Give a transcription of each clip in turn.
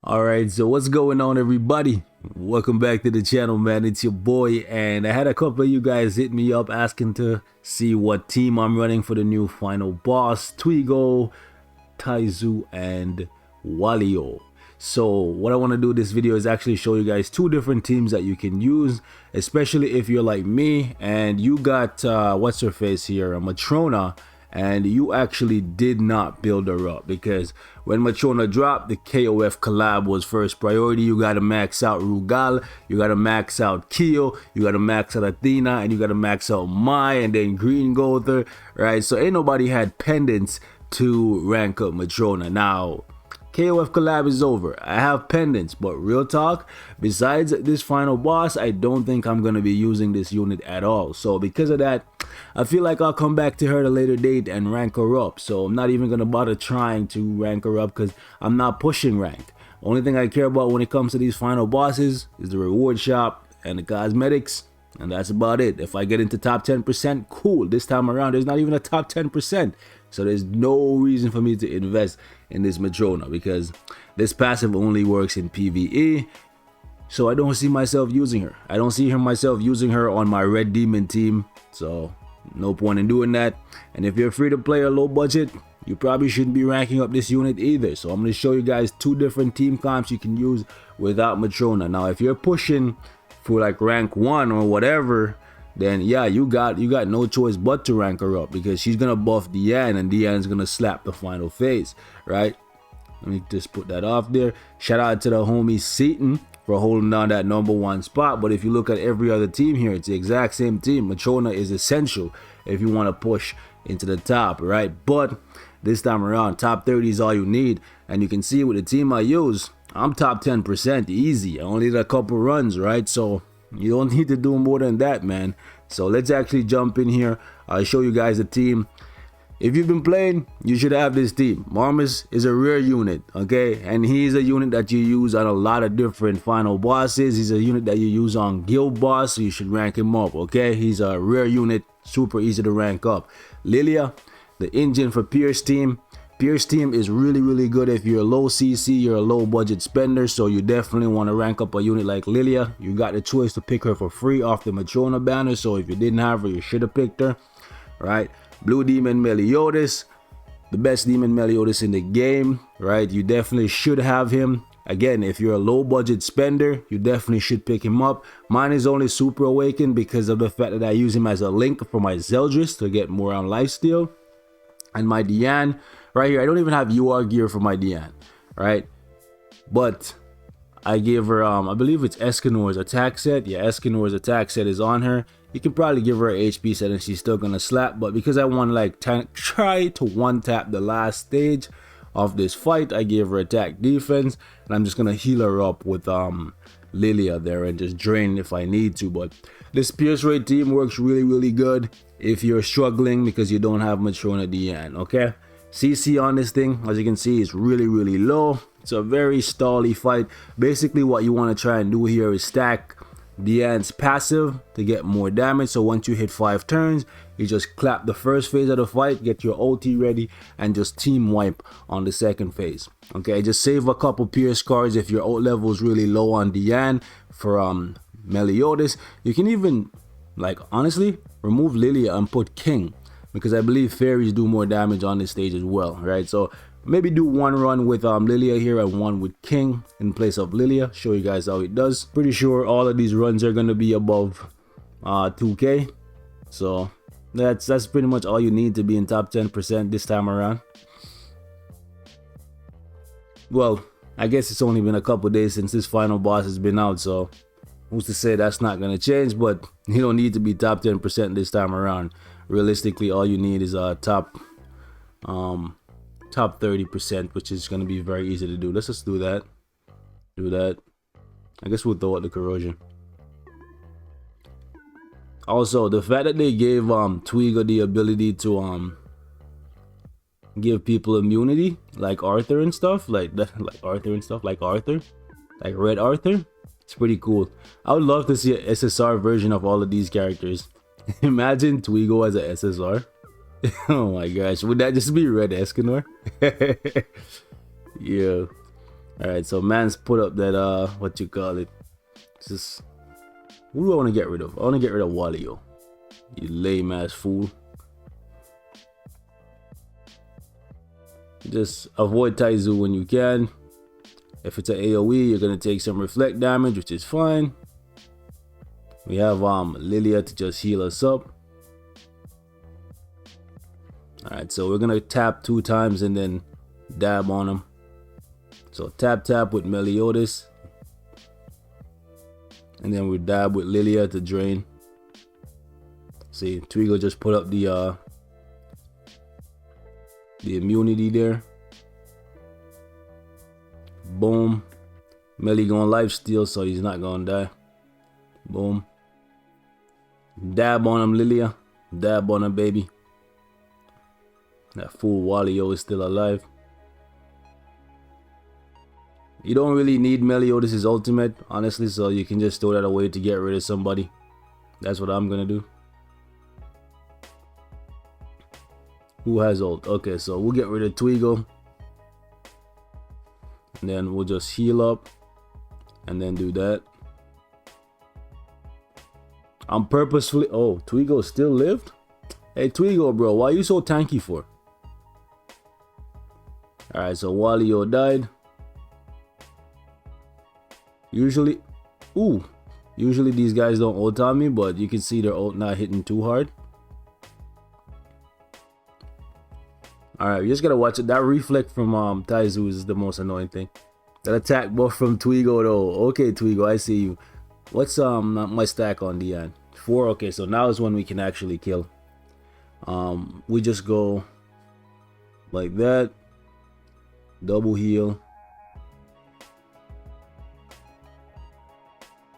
Alright, so what's going on, everybody? Welcome back to the channel, man. It's your boy, and I had a couple of you guys hit me up asking to see what team I'm running for the new final boss, Taizo, Taizo, and Walio. So what I want to do this video is actually show you guys two different teams that you can use, especially if you're like me and you got what's her face here, a Matrona, and you actually did not build her up, because when Matrona dropped, the KOF collab was first priority. You gotta max out Rugal, you gotta max out Kyo, you gotta max out Athena, and you gotta max out Mai, and then Green Gother, right? So ain't nobody had pendants to rank up Matrona. Now KOF collab is over. I have pendants, but real talk, besides this final boss, I don't think I'm gonna be using this unit at all. So because of that, I feel like I'll come back to her at a later date and rank her up. So I'm not even gonna bother trying to rank her up because I'm not pushing rank. Only thing I care about when it comes to these final bosses is the reward shop and the cosmetics, and that's about it. If I get into top 10%, cool. This time around, there's not even a top 10%. So there's no reason for me to invest in this Matrona because this passive only works in PvE. So I don't see myself using her. I don't see myself using her on my Red Demon team. So no point in doing that. And if you're free to play or low budget, you probably shouldn't be ranking up this unit either. So I'm going to show you guys two different team comps you can use without Matrona. Now if you're pushing for like rank 1 or whatever, then yeah, you got no choice but to rank her up, because she's gonna buff Diane and Diane's gonna slap the final phase, right? Let me just put that off there. Shout out to the homie Seaton for holding down that #1 spot. But if you look at every other team here, it's the exact same team. Matrona is essential if you want to push into the top, right? But this time around, top 30 is all you need. And you can see with the team I use, I'm top 10% easy. I only did a couple runs, right? So you don't need to do more than that, man. So let's actually jump in here. I'll show you guys the team. If you've been playing, you should have this team. Marmus is a rare unit, okay? And he's a unit that you use on a lot of different final bosses. He's a unit that you use on guild boss, so you should rank him up, okay? He's a rare unit, super easy to rank up. Lilia, the engine for Pierce team. Pierce team is really good if you're a low CC, you're a low budget spender, so you definitely want to rank up a unit like Lilia. You got the choice to pick her for free off the Matrona banner, so if you didn't have her, you should have picked her, right? Blue Demon Meliodas, the best Demon Meliodas in the game, right? You definitely should have him. Again, if you're a low budget spender, you definitely should pick him up. Mine is only Super Awakened because of the fact that I use him as a link for my Zeldris to get more on lifesteal. And my Diane right here, I don't even have UR gear for my Diane, right? But I gave her I believe it's Escanor's attack set. Yeah, Escanor's attack set is on her. You can probably give her an HP set and she's still gonna slap, but because I want to like try to one tap the last stage of this fight, I gave her attack defense, and I'm just gonna heal her up with Lilia there and just drain if I need to. But this Pierce rate team works really good if you're struggling because you don't have Matrona Diane, okay? CC on this thing, as you can see, is really low. It's a very stally fight. Basically what you want to try and do here is stack Diane's passive to get more damage. So once you hit 5 turns, you just clap the first phase of the fight, get your ulti ready, and just team wipe on the second phase. Okay, just save a couple Pierce cards if your ult level is really low on Diane for Meliodas. You can even, like, honestly remove Lilia and put King, because I believe fairies do more damage on this stage as well, right? So maybe do one run with Lilia here and one with King in place of Lilia. Show you guys how it does. Pretty sure all of these runs are going to be above 2k. So that's pretty much all you need to be in top 10% this time around. Well, I guess it's only been a couple days since this final boss has been out, so who's to say that's not going to change? But you don't need to be top 10% this time around. Realistically, all you need is top 30%, which is going to be very easy to do. Let's just do that. I guess we'll throw out the corrosion. Also, the fact that they gave Taizo the ability to give people immunity, like Arthur and stuff, like Red Arthur, it's pretty cool. I would love to see an SSR version of all of these characters. Imagine Taizo as a SSR. Oh my gosh, would that just be Red Escanor? Yeah. Alright, so man's put up that what you call it. Just who do I want to get rid of? I want to get rid of Walio. You lame ass fool. Just avoid Taizo when you can. If it's an AoE, you're gonna take some reflect damage, which is fine. We have Lilia to just heal us up. Alright, so we're gonna tap 2 times and then dab on him. So tap with Meliodas. And then we dab with Lilia to drain. See, Twigo just put up the immunity there. Boom. Melly going lifesteal, so he's not gonna die. Boom. Dab on him, Lilia. Dab on him, baby. That fool Walio is still alive. You don't really need Meliodas' ultimate, honestly, so you can just throw that away to get rid of somebody. That's what I'm gonna do. Who has ult? Okay, so we'll get rid of Twigo. And then we'll just heal up. And then do that. I'm purposefully... Oh, Twigo still lived? Hey, Twigo, bro, why are you so tanky for? Alright, so Walio died. Usually these guys don't ult on me, but you can see their ult not hitting too hard. Alright, you just gotta watch it. That reflect from Taizo is the most annoying thing. That attack buff from Twigo though. Okay, Twigo, I see you. What's my stack on Dian? 4. Okay, so now is when we can actually kill. We just go like that. Double heal.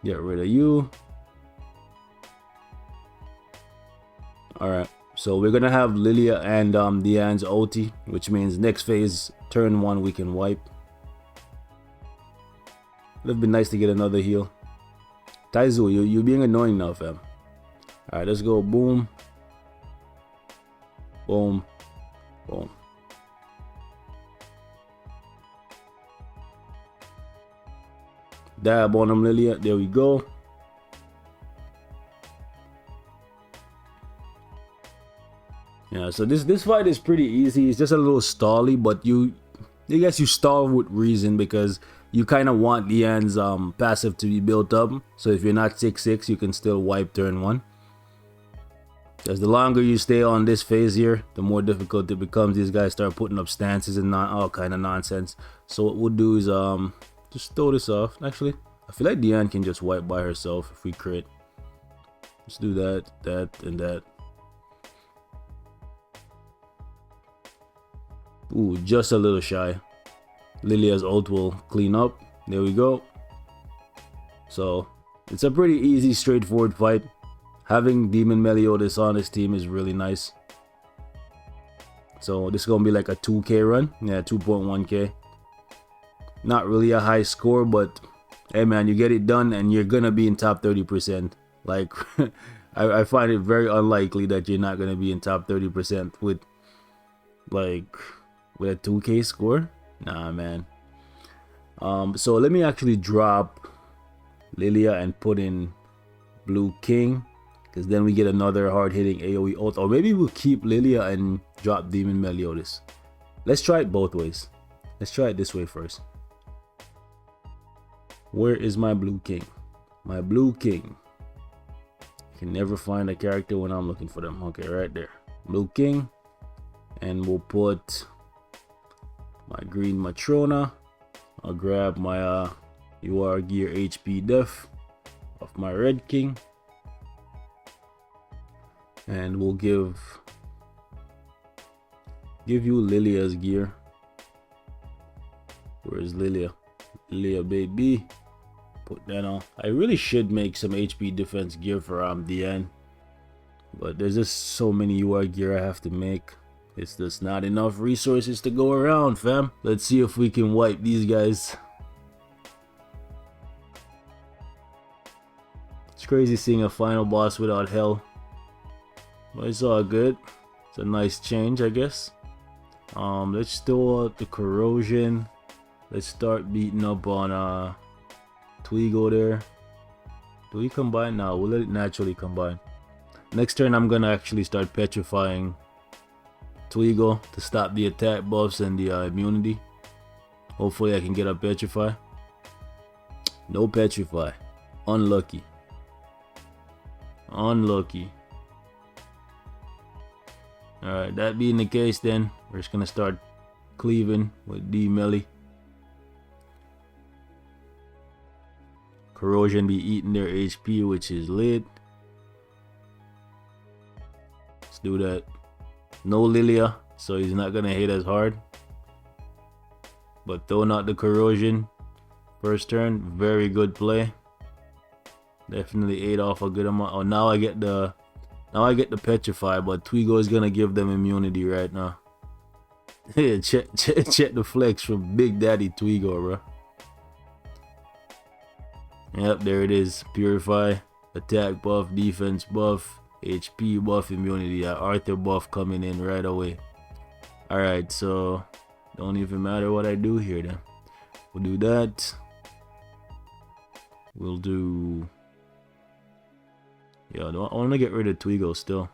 Get rid of you. Alright, so we're gonna have Lilia and Dian's ulti, which means next phase, turn 1, we can wipe. It would be nice to get another heal. Taizo, you're being annoying now, fam. Alright, let's go. Boom. Boom. Boom. Dab on him, Lilia. There we go. Yeah, so this fight is pretty easy. It's just a little stally, but I guess you stall with reason because you kind of want Dian's passive to be built up. So if you're not 6-6, you can still wipe turn 1. Because the longer you stay on this phase here, the more difficult it becomes. These guys start putting up stances and all kind of nonsense. So what we'll do is just throw this off. Actually, I feel like Dian can just wipe by herself if we crit. Let's do that, and that. Ooh, just a little shy. Lilia's ult will clean up. There we go. So it's a pretty easy, straightforward fight. Having Demon Meliodas on his team is really nice. So this is gonna be like a 2k run. Yeah, 2.1k. Not really a high score, but hey man, you get it done and you're gonna be in top 30%. Like I find it very unlikely that you're not gonna be in top 30% with a 2k score. Nah, man. So let me actually drop Lilia and put in Blue King, because then we get another hard-hitting AoE ult. Or maybe we'll keep Lilia and drop Demon Meliodas. Let's try it both ways. Let's try it this way first. Where is my Blue King? My Blue King. I can never find a character when I'm looking for them. Okay, right there. Blue King. And we'll put my green Matrona. I'll grab my UR gear HP def of my red king. And we'll give you Lilia's gear. Where's Lilia? Lilia, baby. Put that on. I really should make some HP defense gear for Dian, but there's just so many UR gear I have to make. It's just not enough resources to go around, fam. Let's see if we can wipe these guys. It's crazy seeing a final boss without hell, but it's all good. It's a nice change, I guess. Let's throw out the corrosion. Let's start beating up on Taizo there. Do we combine? No, we'll let it naturally combine. Next turn I'm gonna actually start petrifying Taizo to stop the attack buffs and the immunity. Hopefully I can get a petrify. No petrify. Unlucky. Unlucky. Alright, that being the case then, we're just gonna start cleaving with D melee. Corrosion be eating their HP, which is lit. Let's do that. No Lilia, so he's not gonna hit as hard. But throwing out the corrosion first turn, very good play. Definitely ate off a good amount. Oh, now I get the petrify, but Taizo is gonna give them immunity right now. Yeah, check the flex from Big Daddy Taizo, bro. Yep, there it is. Purify, attack buff, defense buff, HP buff, immunity. Arthur buff coming in right away. Alright, so don't even matter what I do here then. We'll do that. We'll do... Yeah, I want to get rid of Taizo still.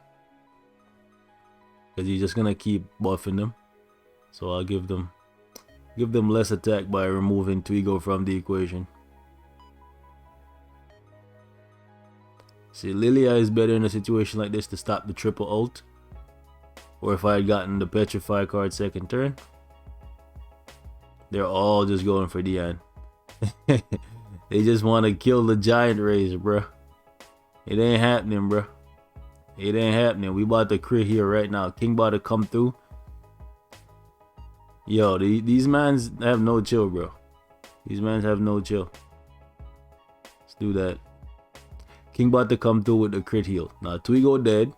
Because he's just going to keep buffing them. So I'll give them less attack by removing Taizo from the equation. See, Lilia is better in a situation like this to stop the triple ult. Or if I had gotten the Petrify card second turn. They're all just going for Diane. They just want to kill the giant rays, bruh. It ain't happening, bruh. It ain't happening. We about to crit here right now. King about to come through. Yo, these mans have no chill, bro. These mans have no chill. Let's do that. King about to come through with the crit heal. Now Taizo dead.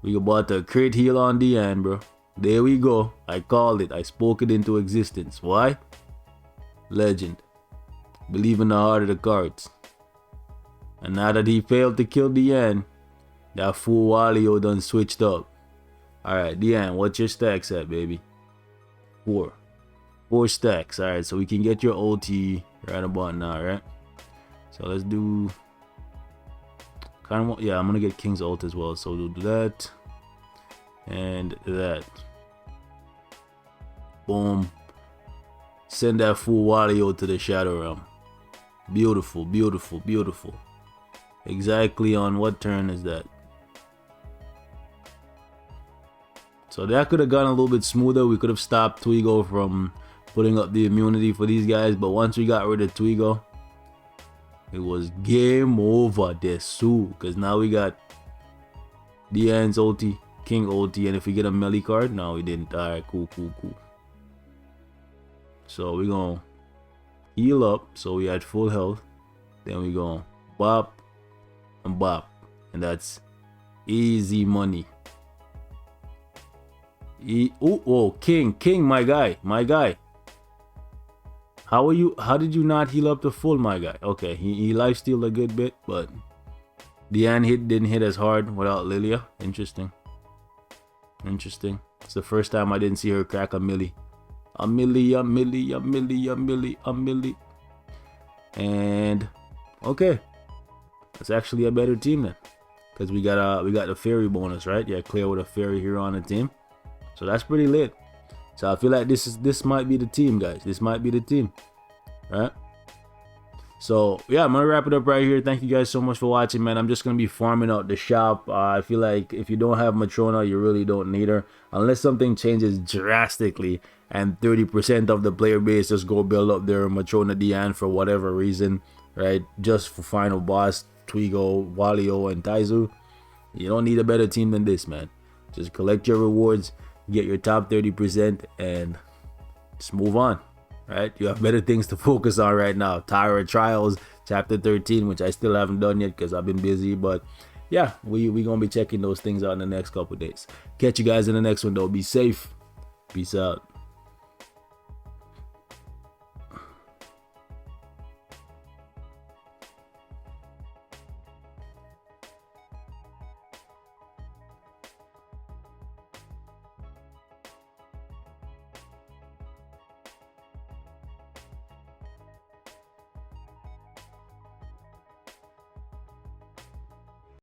We about to crit heal on Diane, bro. There we go. I called it. I spoke it into existence. Why? Legend. Believe in the heart of the cards. And now that he failed to kill Diane, that fool Walio done switched up. Alright, Diane, what's your stacks at, baby? 4 stacks. Alright, so we can get your ulti right about now, right? So let's do... yeah, I'm gonna get King's ult as well. So we'll do that. And that. Boom. Send that fool Walio to the Shadow Realm. Beautiful, beautiful, beautiful. Exactly on what turn is that? So that could have gone a little bit smoother. We could have stopped Taizo from putting up the immunity for these guys. But once we got rid of Taizo, it was game over, desu. Because now we got Diane's ulti, King ulti, and if we get a melee card, no, we didn't. Alright, cool. So we're gonna heal up, so we had full health. Then we gonna bop and bop, and that's easy money. Oh, King, my guy. How did you not heal up to full, my guy? Okay, he lifestealed a good bit, but Diane didn't hit as hard without Lilia. Interesting. It's the first time I didn't see her crack a milli. A milli. And okay, that's actually a better team then, because we got the fairy bonus, right? Yeah, clear with a fairy hero on the team, so that's pretty lit. So I feel like this might be the team, guys. This might be the team, right? So yeah, I'm gonna wrap it up right here. Thank you guys so much for watching, man. I'm just gonna be farming out the shop. I feel like if you don't have Matrona, you really don't need her, unless something changes drastically and 30% of the player base just go build up their Matrona Diane for whatever reason, right? Just for final boss, Taizo, Walio, and Taizo. You don't need a better team than this, man. Just collect your rewards, get your top 30%, and just move on, right? You have better things to focus on right now. Tyra Trials Chapter 13, which I still haven't done yet because I've been busy, but yeah, we gonna be checking those things out in the next couple days. Catch you guys in the next one though. Be safe. Peace out.